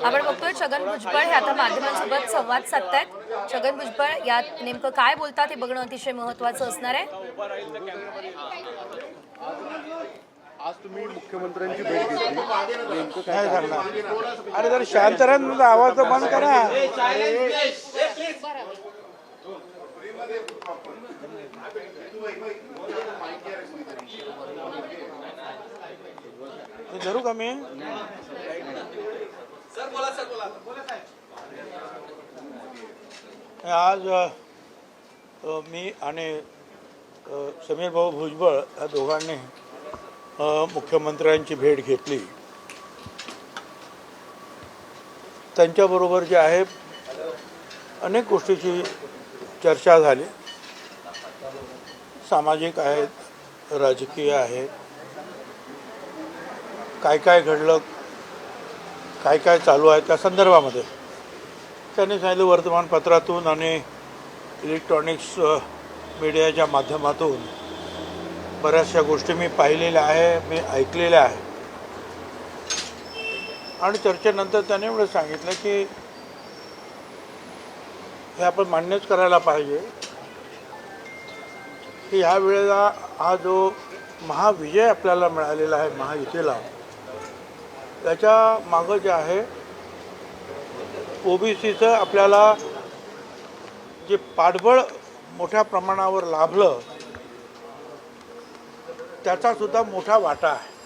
आपण बघतोय छगन भुजबळ हे आता माध्यमांसोबत संवाद साधतायत। छगन भुजबळ यात नेमकं काय बोलतात हे बघणं अतिशय महत्त्वाचं असणार आहे। आज तुम्ही मुख्यमंत्र्यांची भेट घेतली, नेमकं काय सांगणार? अरे जर शांत राहा, आवाज तर बंद करा। धरू का मी? आज मी आणि समीर भाऊ भुजबळ या दोघांनी मुख्यमंत्र्यांची भेट घेतली। त्यांच्याबरोबर जे आहे अनेक गोष्टीची चर्चा झाली, सामाजिक आहेत, राजकीय आहेत, काय काय घडलं, काय काय चालू आहे त्या संदर्भामध्ये त्यांनी सांगितलं। वर्तमानपत्रातून आणि इलेक्ट्रॉनिक्स मीडियाच्या माध्यमातून बऱ्याचशा गोष्टी मी पाहिलेल्या आहे, मी ऐकलेल्या आहे। आणि चर्चेनंतर त्याने एवढं सांगितलं की हे आपण मान्यच करायला पाहिजे की ह्या वेळेला हा जो महाविजय आपल्याला मिळालेला आहे महायुतीला, त्याच्या मागं जे आहे ओबीसीचं आपल्याला जे पाठबळ मोठ्या प्रमाणावर लाभलं त्याचा सुद्धा मोठा वाटा आहे।